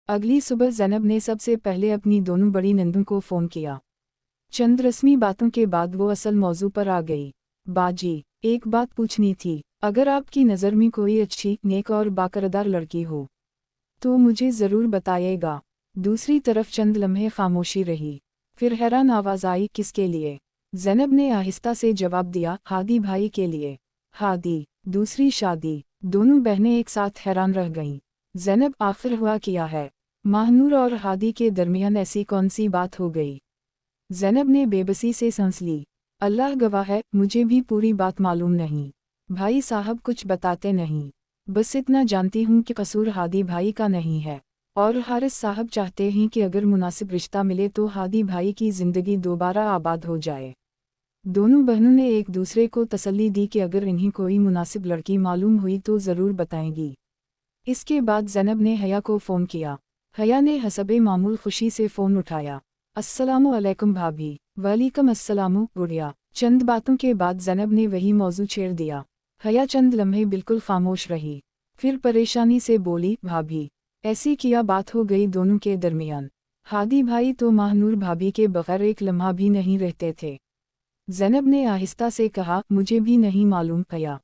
अगली सुबह ज़ैनब ने सबसे पहले अपनी दोनों बड़ी नंदों को फ़ोन किया। चंद रस्मी बातों के बाद वो असल मौजू पर आ गई। बाजी, एक बात पूछनी थी, अगर आपकी नज़र में कोई अच्छी, नेक और बाकरदार लड़की हो तो मुझे ज़रूर बताइएगा। दूसरी तरफ चंद लम्हे खामोशी रही, फिर हैरान आवाज़ आई, किसके लिए? ज़ैनब ने आहिस्ता से जवाब दिया, हादी भाई के लिए। हादी, दूसरी शादी? दोनों बहनें एक साथ हैरान रह गईं। ज़ैनब, आखिर हुआ क्या है? महानूर और हादी के दरमियान ऐसी कौन सी बात हो गई? ज़ैनब ने बेबसी से सांस ली। अल्लाह गवाह है, मुझे भी पूरी बात मालूम नहीं। भाई साहब कुछ बताते नहीं। बस इतना जानती हूँ कि कसूर हादी भाई का नहीं है, और हारिस साहब चाहते हैं कि अगर मुनासिब रिश्ता मिले तो हादी भाई की ज़िंदगी दोबारा आबाद हो जाए। दोनों बहनों ने एक दूसरे को तसल्ली दी कि अगर इन्हें कोई मुनासिब लड़की मालूम हुई तो ज़रूर बताएंगी। इसके बाद ज़ैनब ने हया को फ़ोन किया। हया ने हसबे मामूल खुशी से फ़ोन उठाया। अस्सलामु अलैकुम भाभी। वालेकुम अस्सलाम गुड़िया। चंद बातों के बाद ज़ैनब ने वही मौजू छेड़ दिया। हया चंद लम्हे बिल्कुल खामोश रही, फिर परेशानी से बोली, भाभी, ऐसी क्या बात हो गई दोनों के दरमियान? हादी भाई तो महानूर भाभी के बगैर एक लम्हा भी नहीं रहते थे। ज़ैनब ने आहिस्ता से कहा, मुझे भी नहीं मालूम हया।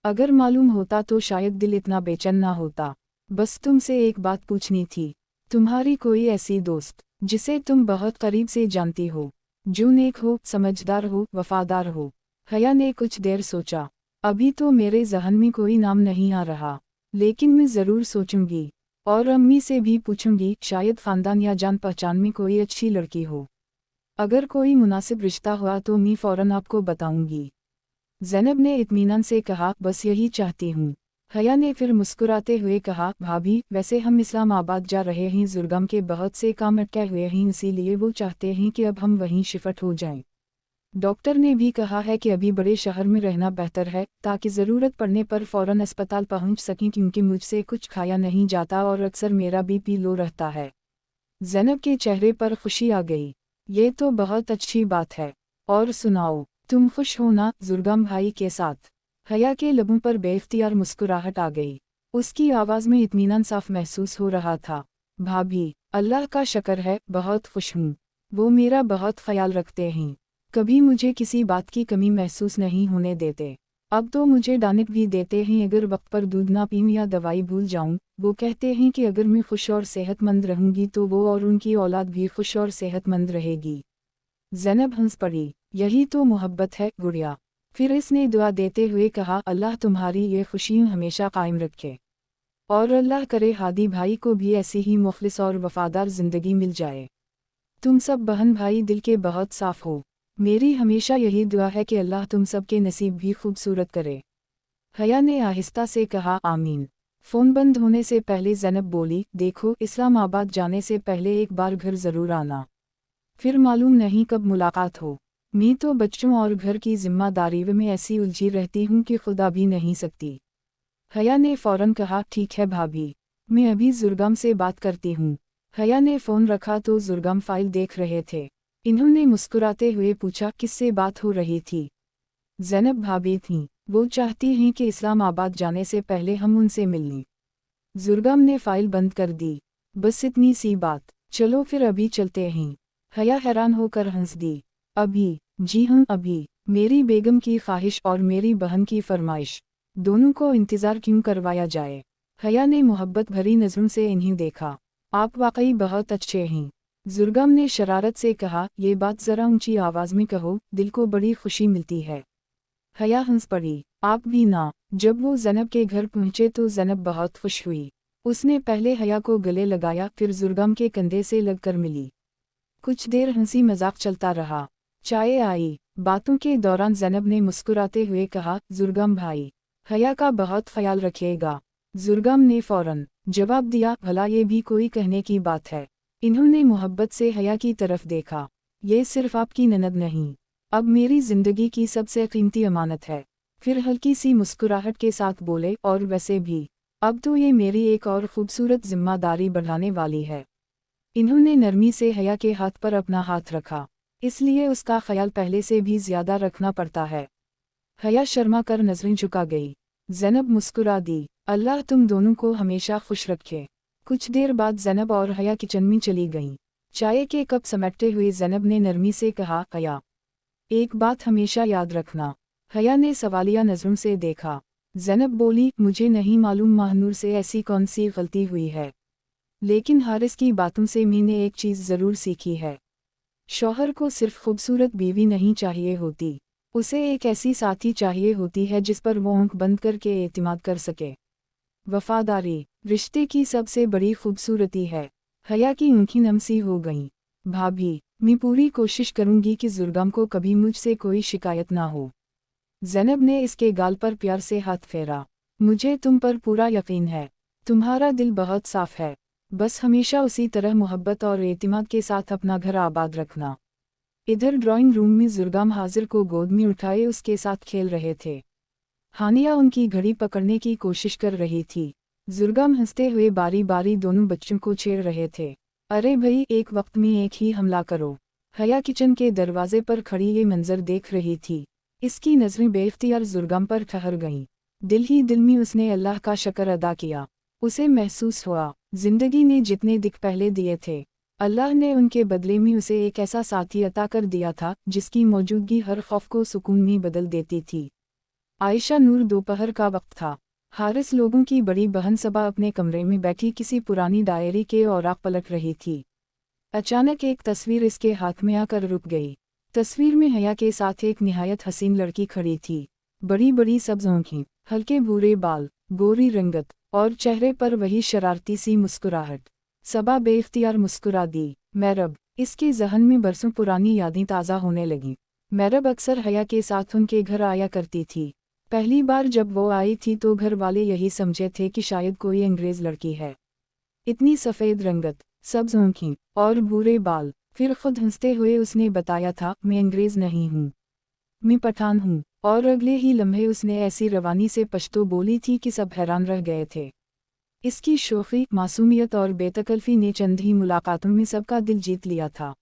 अगर मालूम होता तो शायद दिल इतना बेचैन ना होता। बस तुमसे एक बात पूछनी थी, तुम्हारी कोई ऐसी दोस्त जिसे तुम बहुत करीब से जानती हो, जो नेक हो, समझदार हो, वफादार हो? हया ने कुछ देर सोचा। अभी तो मेरे ज़हन में कोई नाम नहीं आ रहा, लेकिन मैं ज़रूर सोचूंगी और अम्मी से भी पूछूंगी, शायद ख़ानदान या जान पहचान में कोई अच्छी लड़की हो। अगर कोई मुनासिब रिश्ता हुआ तो मैं फ़ौरन आपको बताऊंगी। ज़ैनब ने इत्मीनान से कहा, बस यही चाहती हूँ। हया ने फिर मुस्कुराते हुए कहा, भाभी, वैसे हम इस्लामाबाद जा रहे हैं, जुर्गम के बहुत से काम अटके हुए हैं, इसीलिए वो चाहते हैं कि अब हम वहीं शिफ्ट हो जाएं। डॉक्टर ने भी कहा है कि अभी बड़े शहर में रहना बेहतर है, ताकि ज़रूरत पड़ने पर फ़ौरन अस्पताल पहुंच सकें, क्योंकि मुझसे कुछ खाया नहीं जाता और अक्सर मेरा बीपी लो रहता है। ज़ैनब के चेहरे पर खुशी आ गई। ये तो बहुत अच्छी बात है। और सुनाओ, तुम खुश हो ना जुर्गम भाई के साथ? हया के लबों पर बेइख्तियार मुस्कुराहट आ गई। उसकी आवाज़ में इत्मीनान साफ महसूस हो रहा था। भाभी, अल्लाह का शुक्र है, बहुत खुश हूँ। वो मेरा बहुत ख्याल रखते हैं, कभी मुझे किसी बात की कमी महसूस नहीं होने देते। अब तो मुझे डानिक भी देते हैं अगर वक्त पर दूध ना पीऊँ या दवाई भूल जाऊँ। वो कहते हैं कि अगर मैं खुश और सेहतमंद रहूँगी तो वो और उनकी औलाद भी खुश और सेहतमंद रहेगी। ज़ैनब हंस पड़ी। यही तो मोहब्बत है गुड़िया। फिर इसने दुआ देते हुए कहा, अल्लाह तुम्हारी ये खुशियाँ हमेशा कायम रखे, और अल्लाह करे हादी भाई को भी ऐसी ही मुखलिस और वफादार ज़िंदगी मिल जाए। तुम सब बहन भाई दिल के बहुत साफ हो। मेरी हमेशा यही दुआ है कि अल्लाह तुम सब के नसीब भी खूबसूरत करे। हया ने आहिस्ता से कहा, आमीन। फ़ोन बंद होने से पहले ज़ैनब बोली, देखो, इस्लामाबाद जाने से पहले एक बार घर ज़रूर आना, फिर मालूम नहीं कब मुलाकात हो। मैं तो बच्चों और घर की जिम्मेदारी में ऐसी उलझी रहती हूँ कि खुदा भी नहीं सकती। हया ने फ़ौरन कहा, ठीक है भाभी, मैं अभी जुर्गम से बात करती हूँ। हया ने फ़ोन रखा तो जुर्गम फाइल देख रहे थे। इन्होंने मुस्कुराते हुए पूछा, किससे बात हो रही थी? ज़ैनब भाभी थीं, वो चाहती हैं कि इस्लामाबाद जाने से पहले हम उनसे मिल लें। जुर्गम ने फाइल बंद कर दी। बस इतनी सी बात, चलो फिर अभी चलते हैं। हया हैरान होकर हंस दी। अभी? जी हाँ अभी। मेरी बेगम की ख्वाहिश और मेरी बहन की फरमाइश, दोनों को इंतज़ार क्यों करवाया जाए? हया ने मोहब्बत भरी नज़रों से इन्हें देखा। आप वाकई बहुत अच्छे हैं। जुर्गम ने शरारत से कहा, ये बात ज़रा ऊंची आवाज़ में कहो, दिल को बड़ी खुशी मिलती है। हया हंस पड़ी। आप भी ना। जब वो ज़ैनब के घर पहुँचे तो ज़ैनब बहुत खुश हुई। उसने पहले हया को गले लगाया, फिर जुर्गम के कंधे से लगकर मिली। कुछ देर हंसी मजाक चलता रहा। चाय आई। बातों के दौरान ज़ैनब ने मुस्कुराते हुए कहा, जुर्गम भाई, हया का बहुत ख्याल रखिएगा। जुर्गम ने फ़ौरन जवाब दिया, भला ये भी कोई कहने की बात है? इन्होंने मोहब्बत से हया की तरफ देखा। ये सिर्फ आपकी ननद नहीं, अब मेरी ज़िंदगी की सबसे कीमती अमानत है। फिर हल्की सी मुस्कुराहट के साथ बोले, और वैसे भी अब तो ये मेरी एक और ख़ूबसूरत जिम्मेदारी बढ़ाने वाली है। इन्होंने नरमी से हया के हाथ पर अपना हाथ रखा, इसलिए उसका ख्याल पहले से भी ज़्यादा रखना पड़ता है। हया शर्मा कर नज़रें झुका गई। ज़ैनब मुस्कुरा दी। अल्लाह तुम दोनों को हमेशा खुश रखे। कुछ देर बाद ज़ैनब और हया किचन में चली गईं। चाय के कप समेटते हुए ज़ैनब ने नरमी से कहा, हया, एक बात हमेशा याद रखना। हया ने सवालिया नज़रों से देखा। ज़ैनब बोली, मुझे नहीं मालूम महानूर से ऐसी कौन सी गलती हुई है, लेकिन हारिस की बातों से मैंने एक चीज़ ज़रूर सीखी है। शौहर को सिर्फ खूबसूरत बीवी नहीं चाहिए होती, उसे एक ऐसी साथी चाहिए होती है जिस पर वो आंख बंद करके एतमाद कर सके। वफादारी रिश्ते की सबसे बड़ी खूबसूरती है। हया की आंखें नम सी हो गईं। भाभी, मैं पूरी कोशिश करूंगी कि जुर्गम को कभी मुझसे कोई शिकायत ना हो। ज़ैनब ने इसके गाल पर प्यार से हाथ फेरा। मुझे तुम पर पूरा यकीन है, तुम्हारा दिल बहुत साफ है, बस हमेशा उसी तरह मोहब्बत और एतमाद के साथ अपना घर आबाद रखना। इधर ड्राइंग रूम में जुर्गम हाजिर को गोद में उठाए उसके साथ खेल रहे थे। हानिया उनकी घड़ी पकड़ने की कोशिश कर रही थी। जुर्गम हंसते हुए बारी बारी दोनों बच्चों को छेड़ रहे थे। अरे भई, एक वक्त में एक ही हमला करो। हया किचन के दरवाजे पर खड़ी ये मंजर देख रही थी। इसकी नज़रें बेख्तियार जुर्गम पर ठहर गईं। दिल ही दिल में उसने अल्लाह का शुक्र अदा किया। उसे महसूस हुआ, जिंदगी ने जितने दिख पहले दिए थे, अल्लाह ने उनके बदले में उसे एक ऐसा साथी अता कर दिया था जिसकी मौजूदगी हर खौफ को सुकून में बदल देती थी। आयशा नूर दोपहर का वक्त था। हारिस लोगों की बड़ी बहन सबा अपने कमरे में बैठी किसी पुरानी डायरी के औराक पलट रही थी। अचानक एक तस्वीर इसके हाथ में आकर रुक गई। तस्वीर में हया के साथ एक निहायत हसीन लड़की खड़ी थी। बड़ी बड़ी सब्ज आँखें, हल्के भूरे बाल, गोरी रंगत और चेहरे पर वही शरारती सी मुस्कुराहट। सबा बेख्तियार मुस्कुरा दी। मैरब, इसके जहन में बरसों पुरानी यादें ताज़ा होने लगीं। मैरब अक्सर हया के साथ उनके घर आया करती थी। पहली बार जब वो आई थी तो घर वाले यही समझे थे कि शायद कोई अंग्रेज़ लड़की है। इतनी सफ़ेद रंगत, सब्ज आँखें और भूरे बाल। फिर खुद हंसते हुए उसने बताया था, मैं अंग्रेज़ नहीं हूँ, मैं पठान हूँ। और अगले ही लम्हे उसने ऐसी रवानी से पश्तो बोली थी कि सब हैरान रह गए थे। इसकी शोखी, मासूमियत और बेतकल्फ़ी ने चंद ही मुलाकातों में सबका दिल जीत लिया था।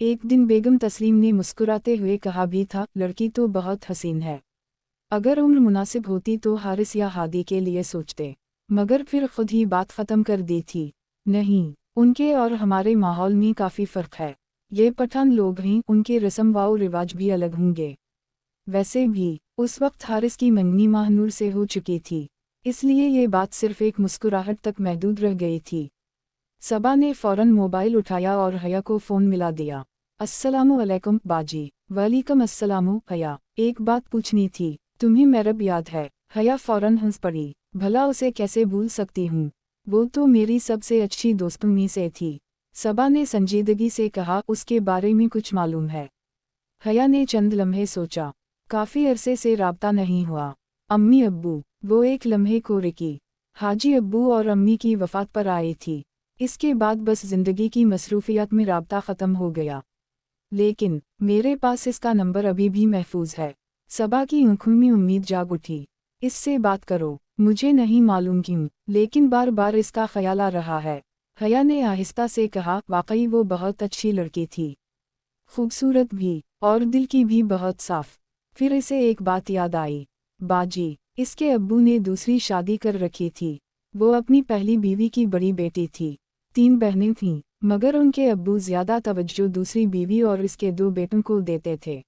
एक दिन बेगम तस्लीम ने मुस्कुराते हुए कहा भी था, लड़की तो बहुत हसीन है, अगर उम्र मुनासिब होती तो हारिस या हादी के लिए सोचते, मगर फिर खुद ही बात ख़त्म कर दी थी। नहीं, उनके और हमारे माहौल में काफ़ी फ़र्क है। ये पठान लोग हैं, उनके रस्म व रिवाज भी अलग होंगे। वैसे भी उस वक्त हारिस की मंगनी महानूर से हो चुकी थी, इसलिए ये बात सिर्फ एक मुस्कुराहट तक महदूद रह गई थी। सबा ने फ़ौरन मोबाइल उठाया और हया को फ़ोन मिला दिया। अस्सलामु अलैकुम बाजी। वालेकुम अस्सलाम हया, एक बात पूछनी थी, तुम्हें मैरब याद है? हया फ़ौरन हंस पड़ी। भला उसे कैसे भूल सकती हूँ, वो तो मेरी सबसे अच्छी दोस्तों में से थी। सबा ने संजीदगी से कहा, उसके बारे में कुछ मालूम है? हया ने चंद लम्हे सोचा। काफ़ी अरसे से राब्ता नहीं हुआ। अम्मी अब्बू, वो एक लम्हे को रुकी। हाजी अब्बू और अम्मी की वफ़ात पर आई थी। इसके बाद बस ज़िंदगी की मसरूफियत में राब्ता ख़त्म हो गया, लेकिन मेरे पास इसका नंबर अभी भी महफूज है। सबा की आंखों में उम्मीद जाग उठी। इससे बात करो। मुझे नहीं मालूम क्यों, लेकिन बार बार इसका ख्याल आ रहा है। हया ने आहिस्ता से कहा, वाकई वो बहुत अच्छी लड़की थी, खूबसूरत भी, और दिल की भी बहुत साफ। फिर इसे एक बात याद आई। बाजी, इसके अब्बू ने दूसरी शादी कर रखी थी। वो अपनी पहली बीवी की बड़ी बेटी थी। 3 बहनें थीं, मगर उनके अब्बू ज़्यादा तवज्जो दूसरी बीवी और इसके 2 बेटों को देते थे।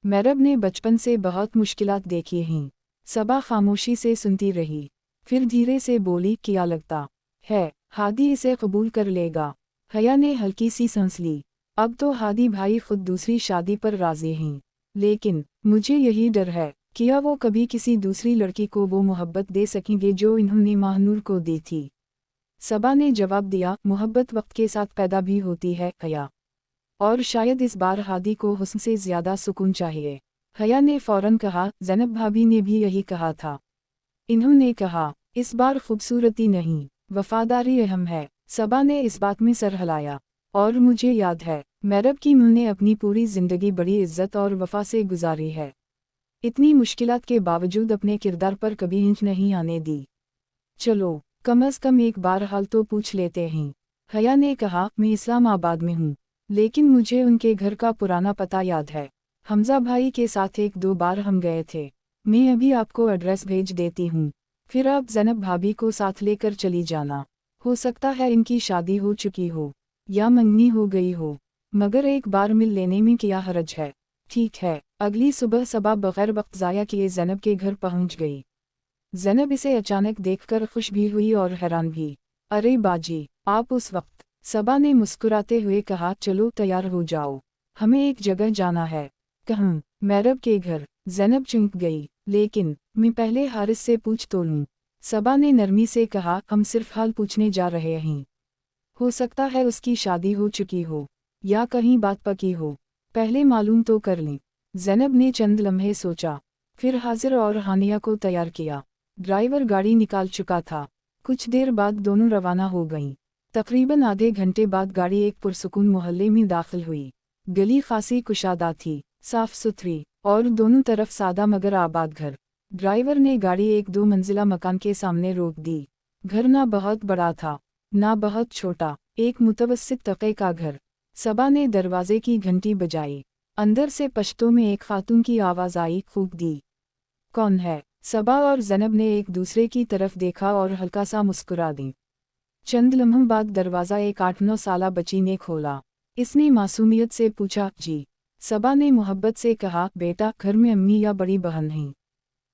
मैरब ने बचपन से बहुत मुश्किलात देखी हैं। सबा खामोशी से सुनती रही, फिर धीरे से बोली, क्या लगता है हादी इसे कबूल कर लेगा? हया ने हल्की सी सांस ली। अब तो हादी भाई खुद दूसरी शादी पर राज़ी हैं, लेकिन मुझे यही डर है, क्या वो कभी किसी दूसरी लड़की को वो मोहब्बत दे सकेंगे जो इन्होंने महानूर को दी थी? सबा ने जवाब दिया, मोहब्बत वक्त के साथ पैदा भी होती है हया, और शायद इस बार हादी को हुस्न से ज़्यादा सुकून चाहिए। हया ने फ़ौरन कहा, ज़ैनब भाभी ने भी यही कहा था। इन्होंने कहा, इस बार खूबसूरती नहीं, वफ़ादारी अहम है। सबा ने इस बात में सर हिलाया। और मुझे याद है, मैरब की मां ने अपनी पूरी ज़िंदगी बड़ी इज़्ज़त और वफ़ा से गुजारी है। इतनी मुश्किलात के बावजूद अपने किरदार पर कभी इंच नहीं आने दी। चलो, कम अज़ कम एक बार हाल तो पूछ लेते हैं। हया ने कहा, मैं इस्लामाबाद में हूँ, लेकिन मुझे उनके घर का पुराना पता याद है। हमज़ा भाई के साथ 1-2 बार हम गए थे। मैं अभी आपको एड्रेस भेज देती हूँ, फिर आप ज़ैनब भाभी को साथ लेकर चली जाना। हो सकता है इनकी शादी हो चुकी हो या मंगनी हो गई हो, मगर एक बार मिल लेने में क्या हर्ज है। ठीक है। अगली सुबह सबा बगैर वक्त ज़ाया किए ज़ैनब के घर पहुंच गई। ज़ैनब इसे अचानक देखकर खुश भी हुई और हैरान भी। अरे बाजी, आप उस वक्त? सबा ने मुस्कुराते हुए कहा, चलो तैयार हो जाओ, हमें एक जगह जाना है। कहूँ? मैरब के घर। ज़ैनब चौंक गई। लेकिन मैं पहले हारिस से पूछ तो लूँ। सबा ने नरमी से कहा, हम सिर्फ हाल पूछने जा रहे हैं। हो सकता है उसकी शादी हो चुकी हो या कहीं बात पकी हो, पहले मालूम तो कर लें। ज़ैनब ने चंद लम्हे सोचा, फिर हाजिर और हानिया को तैयार किया। ड्राइवर गाड़ी निकाल चुका था। कुछ देर बाद दोनों रवाना हो गईं। तकरीबन आधे घंटे बाद गाड़ी एक पुरसुकून मोहल्ले में दाखिल हुई। गली खासी कुशादा थी, साफ सुथरी, और दोनों तरफ सादा मगर आबाद घर। ड्राइवर ने गाड़ी एक 2 मंजिला मकान के सामने रोक दी। घर ना बहुत बड़ा था ना बहुत छोटा, एक मुतवस्सित तबके का घर। सबा ने दरवाजे की घंटी बजाई। अंदर से पश्तो में एक खातून की आवाज़ आई, फूंक दी। कौन है? सबा और ज़ैनब ने एक दूसरे की तरफ देखा और हल्का सा मुस्कुरा दी। चंद लम्हों बाद दरवाज़ा एक 8-9 साला बच्ची ने खोला। इसने मासूमियत से पूछा, जी? सबा ने मोहब्बत से कहा, बेटा घर में अम्मी या बड़ी बहन हैं?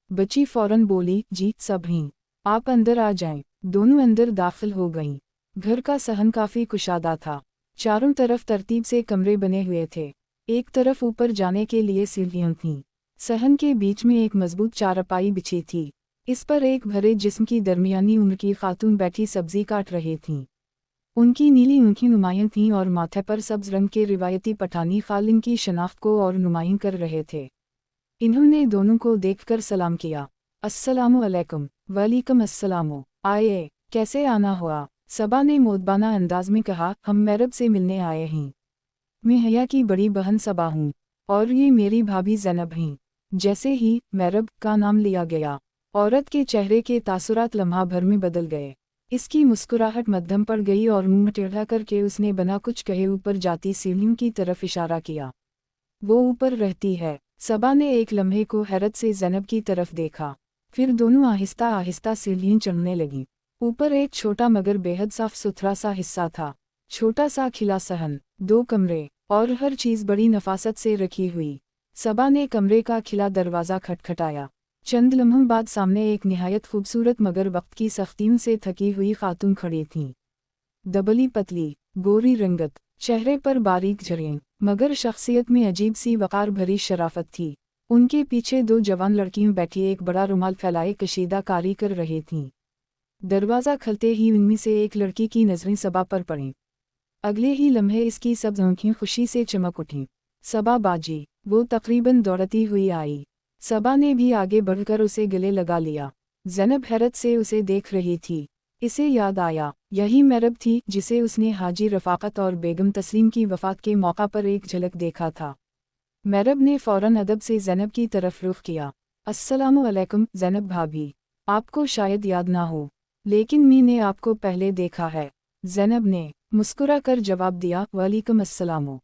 बच्ची फौरन बोली, जी सब हैं। आप अंदर आ जाएं। दोनों अंदर दाखिल हो गईं। घर का सहन काफ़ी कुशादा था। चारों तरफ तरतीब से कमरे बने हुए थे। एक तरफ ऊपर जाने के लिए सीढ़ियां थीं। सहन के बीच में एक मजबूत चारपाई बिछी थी। इस पर एक भरे जिस्म की दरमियानी उम्र की खातून बैठी सब्जी काट रही थीं। उनकी नीली आँखें नुमायां थीं और माथे पर सब्ज रंग के रिवायती पठानी खाल इनकी शनाख्त को और नुमायां कर रहे थे। इन्होंने दोनों को देखकर सलाम किया। अस्सलामु अलैकुम। वालेकुम अस्सलाम। आए, कैसे आना हुआ? सबा ने मोदबाना अंदाज में कहा, हम मैरब से मिलने आए हैं। मैं हया की बड़ी बहन सबा हूँ और ये मेरी भाभी ज़ैनब हैं। जैसे ही मैरब का नाम लिया गया, औरत के चेहरे के तासुरात लम्हा भर में बदल गए। इसकी मुस्कुराहट मध्यम पड़ गई और मुंह टेढ़ा करके उसने बिना कुछ कहे ऊपर जाती सीढ़ियों की तरफ इशारा किया। वो ऊपर रहती है। सबा ने एक लम्हे को हैरत से ज़ैनब की तरफ देखा, फिर दोनों आहिस्ता आहिस्ता सीढ़ियाँ चढ़ने लगीं। ऊपर एक छोटा मगर बेहद साफ सुथरा सा हिस्सा था। छोटा सा खिला सहन, 2 कमरे, और हर चीज़ बड़ी नफासत से रखी हुई। सबा ने कमरे का खिला दरवाज़ा खटखटाया। चंद लम्हों बाद सामने एक निहायत खूबसूरत मगर वक्त की सख्तियों से थकी हुई खातून खड़ी थीं। दबली पतली, गोरी रंगत, चेहरे पर बारीक झर्रियाँ, मगर शख्सियत में अजीब सी वक़ार भरी शराफत थी। उनके पीछे 2 जवान लड़कियां बैठी एक बड़ा रुमाल फैलाए कशीदा कारी कर रही थीं। दरवाज़ा खुलते ही उनमें से एक लड़की की नज़रें सबा पर पड़ीं। अगले ही लम्हे इसकी सब्ज़ आँखें खुशी से चमक उठीं। सबा बाजी, वो तकरीबन दौड़ती हुई आई। सबा ने भी आगे बढ़कर उसे गले लगा लिया। ज़ैनब हैरत से उसे देख रही थी। इसे याद आया, यही मैरब थी जिसे उसने हाजी रफ़ाकत और बेगम तस्लीम की वफ़ात के मौका पर एक झलक देखा था। मैरब ने फ़ौरन अदब से ज़ैनब की तरफ रुख किया। अस्सलामु अलैकुम ज़ैनब भाभी, आपको शायद याद ना हो, लेकिन मैंने आपको पहले देखा है। ज़ैनब ने मुस्कुरा कर जवाब दिया, वालेकुम अस्सलाम।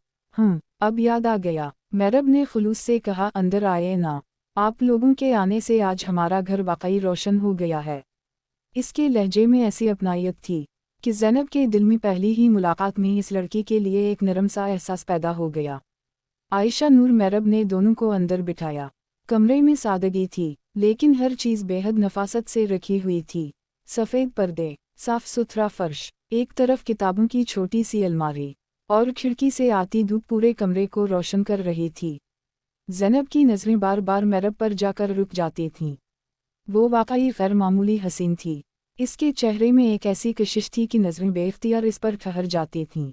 अब याद आ गया। मैरब ने खुलूस से कहा, अंदर आए ना, आप लोगों के आने से आज हमारा घर वाकई रोशन हो गया है। इसके लहजे में ऐसी अपनायत थी कि ज़ैनब के दिल में पहली ही मुलाकात में इस लड़की के लिए एक नरम सा एहसास पैदा हो गया। आयशा नूर मैरब ने दोनों को अंदर बिठाया। कमरे में सादगी थी, लेकिन हर चीज़ बेहद नफासत से रखी हुई थी। सफ़ेद पर्दे, साफ सुथरा फर्श, एक तरफ किताबों की छोटी सी अलमारी, और खिड़की से आती धूप पूरे कमरे को रोशन कर रही थी। ज़ैनब की नज़रें बार बार मैरब पर जाकर रुक जाती थीं। वो वाकई गैर मामूली हसीन थी। इसके चेहरे में एक ऐसी कशिश थी कि नज़रें बेख्तियार इस पर ठहर जाती थीं।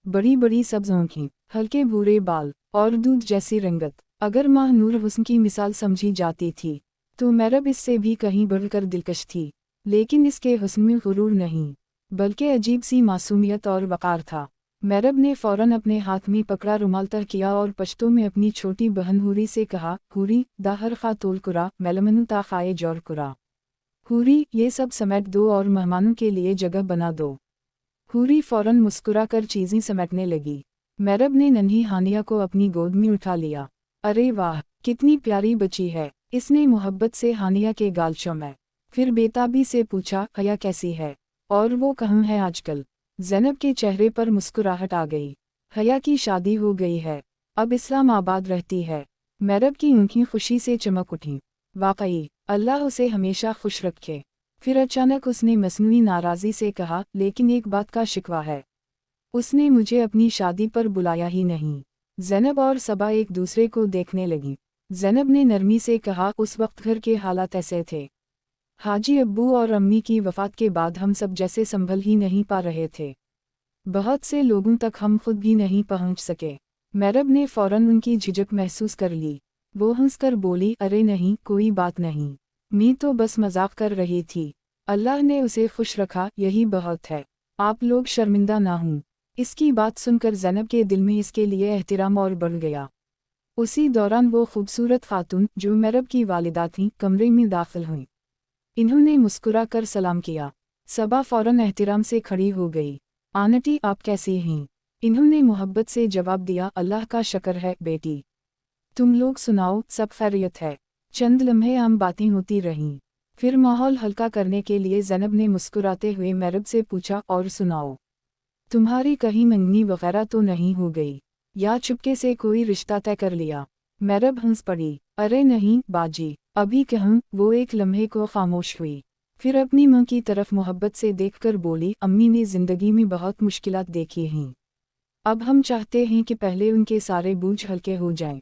बड़ी बड़ी सब्ज़ आँखें, हल्के भूरे बाल, और दूध जैसी रंगत। अगर माह नूर हुस्न की मिसाल समझी जाती थी, तो मैरब इससे भी कहीं बढ़कर दिलकश थी। लेकिन इसके हुस्न में गुरूर नहीं, बल्कि अजीब सी मासूमियत और वक़ार था। मैरब ने फ़ौरन अपने हाथ में पकड़ा रुमाल तह किया और पश्तो में अपनी छोटी बहन हूरी से कहा, हूरी दाहर खा तोल कुरा मेलमनु ता खाए जोर कुरा। हूरी, ये सब समेट दो और मेहमानों के लिए जगह बना दो। हूरी फ़ौरन मुस्कुरा कर चीज़ें समेटने लगी। मैरब ने नन्ही हानिया को अपनी गोद में उठा लिया। अरे वाह, कितनी प्यारी बच्ची है, इसने मोहब्बत से हानिया के गाल चूमे। फिर बेताबी से पूछा, हया कैसी है और वो कहाँ है आजकल? ज़ैनब के चेहरे पर मुस्कुराहट आ गई। हया की शादी हो गई है, अब इस्लामाबाद रहती है। मैरब की आँखें खुशी से चमक उठीं। वाकई, अल्लाह उसे हमेशा खुश रखे। फिर अचानक उसने मसनूई नाराज़ी से कहा, लेकिन एक बात का शिकवा है। उसने मुझे अपनी शादी पर बुलाया ही नहीं। ज़ैनब और सबा एक दूसरे को देखने लगी। ज़ैनब ने नरमी से कहा, उस वक्त घर के हालात ऐसे थे। हाजी अब्बू और अम्मी की वफ़ात के बाद हम सब जैसे संभल ही नहीं पा रहे थे। बहुत से लोगों तक हम खुद भी नहीं पहुंच सके। मैरब ने फ़ौरन उनकी झिझक महसूस कर ली। वो हंसकर बोली, अरे नहीं, कोई बात नहीं। मैं तो बस मजाक कर रही थी। अल्लाह ने उसे खुश रखा, यही बहुत है। आप लोग शर्मिंदा ना हों। इसकी बात सुनकर ज़ैनब के दिल में इसके लिए एहतिराम और बढ़ गया। उसी दौरान वो खूबसूरत खातून जो मैरब की वालिदा थीं, कमरे में दाखिल हुईं। इन्होंने मुस्कुरा कर सलाम किया। सबा फ़ौरन एहतिराम से खड़ी हो गई। आंटी, आप कैसी हैं? इन्होंने मोहब्बत से जवाब दिया, अल्लाह का शुक्र है बेटी। तुम लोग सुनाओ, सब खैरियत है? चंद लम्हे आम बातें होती रहीं। फिर माहौल हल्का करने के लिए ज़ैनब ने मुस्कुराते हुए मैरब से पूछा, और सुनाओ, तुम्हारी कहीं मंगनी वगैरह तो नहीं हो गई, या चुपके से कोई रिश्ता तय कर लिया? मैरब हंस पड़ी, अरे नहीं बाजी, अभी कहूँ। वो एक लम्हे को खामोश हुई। फिर अपनी माँ की तरफ मोहब्बत से देखकर बोली, अम्मी ने ज़िंदगी में बहुत मुश्किलात देखी हैं। अब हम चाहते हैं कि पहले उनके सारे बोझ हल्के हो जाएं,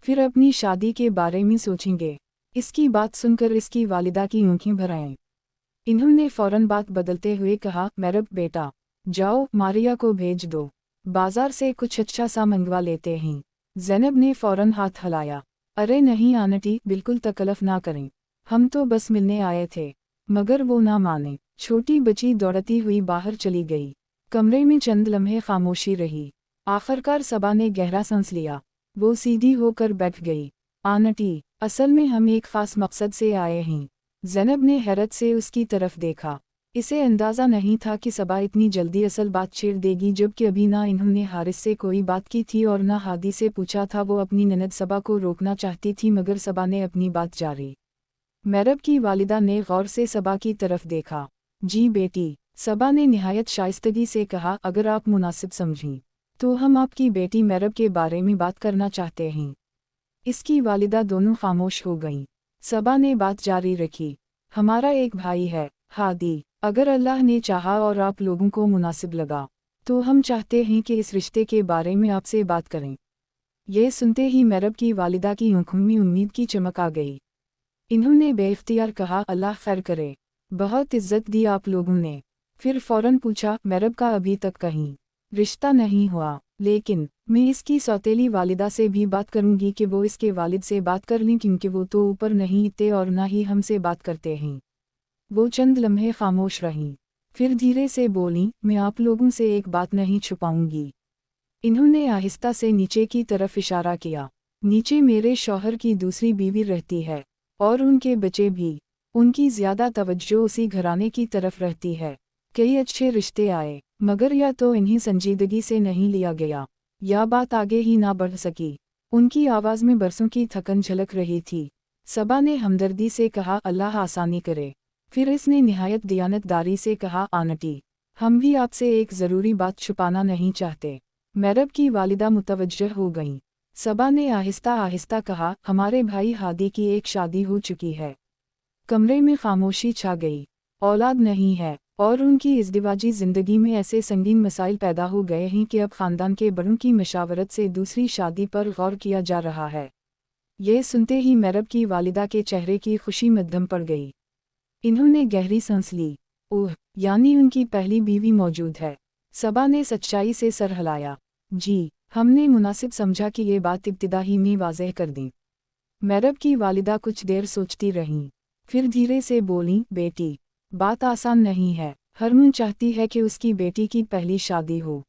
फिर अपनी शादी के बारे में सोचेंगे। इसकी बात सुनकर इसकी वालिदा की आंखें भर आईं। इन्होंने फ़ौरन बात बदलते हुए कहा, मैरब बेटा, जाओ मारिया को भेज दो, बाजार से कुछ अच्छा सा मंगवा लेते हैं। ज़ैनब ने फ़ौरन हाथ हिलाया, अरे नहीं आंटी, बिल्कुल तकल्लुफ़ ना करें, हम तो बस मिलने आए थे। मगर वो ना माने। छोटी बच्ची दौड़ती हुई बाहर चली गई। कमरे में चंद लम्हे खामोशी रही। आखिरकार सबा ने गहरा सांस लिया। वो सीधी होकर बैठ गई। आंटी, असल में हम एक ख़ास मकसद से आए हैं। ज़ैनब ने हैरत से उसकी तरफ देखा। इसे अंदाज़ा नहीं था कि सबा इतनी जल्दी असल बात छेड़ देगी, जबकि अभी ना इन्होंने हारिस से कोई बात की थी और ना हादी से पूछा था। वो अपनी ननद सबा को रोकना चाहती थी, मगर सबा ने अपनी बात जारी। मैरब की वालिदा ने गौर से सबा की तरफ देखा। जी बेटी, सबा ने निहायत शाइस्तगी से कहा, अगर आप मुनासिब समझें तो हम आपकी बेटी मैरब के बारे में बात करना चाहते हैं। इसकी वालिदा दोनों खामोश हो गईं। सबा ने बात जारी रखी, हमारा एक भाई है हादी, अगर अल्लाह ने चाहा और आप लोगों को मुनासिब लगा तो हम चाहते हैं कि इस रिश्ते के बारे में आपसे बात करें। ये सुनते ही मैरब की वालिदा की आंखों में उम्मीद की चमक आ गई। इन्होंने बेइख्तियार कहा, अल्लाह खैर करे, बहुत इज्जत दी आप लोगों ने। फिर फ़ौरन पूछा, मैरब का अभी तक कहीं रिश्ता नहीं हुआ, लेकिन मैं इसकी सौतेली वालिदा से भी बात करूंगी कि वो इसके वालिद से बात कर लें, क्योंकि वो तो ऊपर नहीं थे और ना ही हमसे बात करते हैं। वो चंद लम्हे खामोश रहीं, फिर धीरे से बोलीं, मैं आप लोगों से एक बात नहीं छुपाऊंगी। इन्होंने आहिस्ता से नीचे की तरफ इशारा किया। नीचे मेरे शौहर की दूसरी बीवी रहती है और उनके बच्चे भी। उनकी ज़्यादा तवज्जो उसी घराने की तरफ रहती है। कई अच्छे रिश्ते आए, मगर या तो इन्हीं संजीदगी से नहीं लिया गया, या बात आगे ही ना बढ़ सकी। उनकी आवाज़ में बरसों की थकन झलक रही थी। सबा ने हमदर्दी से कहा, अल्लाह आसानी करे। फिर इसने निहायत दियानतदारी से कहा, आंटी, हम भी आपसे एक ज़रूरी बात छुपाना नहीं चाहते। मैरब की वालिदा मुतवज्जह हो गईं। सबा ने आहिस्ता आहिस्ता कहा, हमारे भाई हादी की एक शादी हो चुकी है। कमरे में खामोशी छा गई। औलाद नहीं है और उनकी इज़्दिवाजी ज़िंदगी में ऐसे संगीन मसाइल पैदा हो गए हैं कि अब ख़ानदान के बड़ों की मशावरत से दूसरी शादी पर गौर किया जा रहा है। ये सुनते ही मैरब की वालिदा के चेहरे की खुशी मद्धम पड़ गई। इन्होंने गहरी सांस ली। ओह, यानी उनकी पहली बीवी मौजूद है। सबा ने सच्चाई से सर हिलाया। जी, हमने मुनासिब समझा कि ये बात इब्तिदा ही में वाज़ेह कर दी। मैरब की वालिदा कुछ देर सोचती रहीं, फिर धीरे से बोलीं, बेटी, बात आसान नहीं है। हर माँ चाहती है कि उसकी बेटी की पहली शादी हो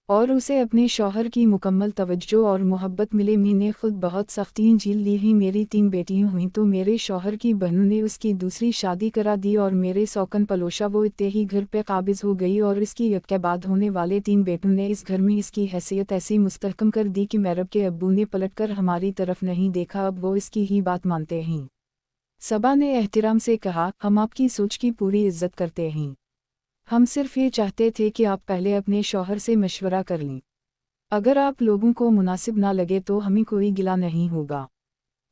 और उसे अपने शौहर की मुकम्मल तवज्जो और मोहब्बत मिले। मैंने खुद बहुत सख्तियाँ झेल ली हैं। मेरी 3 बेटियाँ हुईं तो मेरे शौहर की बहनों ने उसकी दूसरी शादी करा दी और मेरे सौकन पलोशा वो इतने ही घर पे काबिज हो गई और इसकी एक के बाद होने वाले 3 बेटों ने इस घर में इसकी हैसियत ऐसी मुस्तहकम कर दी कि मैरब के अब्बू ने पलटकर हमारी तरफ नहीं देखा। अब वो इसकी ही बात मानते हैं। सबा ने एहतिराम से कहा, हम आपकी सोच की पूरी इज्जत करते हैं। ہم صرف یہ چاہتے تھے کہ آپ پہلے اپنے شوہر سے مشورہ کر لیں۔ اگر آپ لوگوں کو مناسب نہ لگے تو ہمیں کوئی گلہ نہیں ہوگا،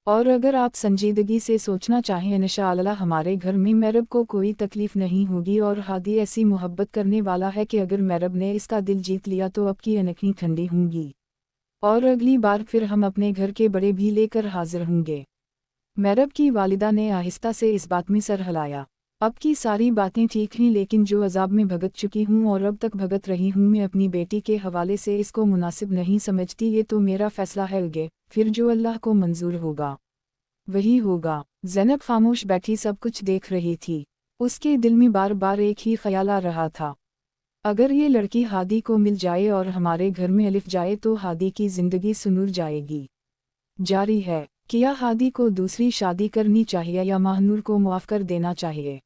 اور اگر آپ سنجیدگی سے سوچنا چاہیں انشاءاللہ ہمارے گھر میں میرب کو کوئی تکلیف نہیں ہوگی، اور ہادی ایسی محبت کرنے والا ہے کہ اگر میرب نے اس کا دل جیت لیا تو اب کی انکھیں ٹھنڈی ہوں گی، اور اگلی بار پھر ہم اپنے گھر کے بڑے بھی لے کر حاضر ہوں گے۔ میرب کی والدہ نے آہستہ سے اس بات میں سر ہلایا۔ اب کی ساری باتیں ٹھیک ہیں، لیکن جو عذاب میں بھگت چکی ہوں اور اب تک بھگت رہی ہوں، میں اپنی بیٹی کے حوالے سے اس کو مناسب نہیں سمجھتی۔ یہ تو میرا فیصلہ ہے گے، پھر جو اللہ کو منظور ہوگا وہی ہوگا۔ زینب خاموش بیٹھی سب کچھ دیکھ رہی تھی۔ اس کے دل میں بار بار ایک ہی خیال آ رہا تھا، اگر یہ لڑکی ہادی کو مل جائے اور ہمارے گھر میں الف جائے تو ہادی کی زندگی سنور جائے گی۔ جاری ہے، کیا ہادی کو دوسری شادی کرنی چاہیے یا ماہنور کو معاف کر دینا چاہیے؟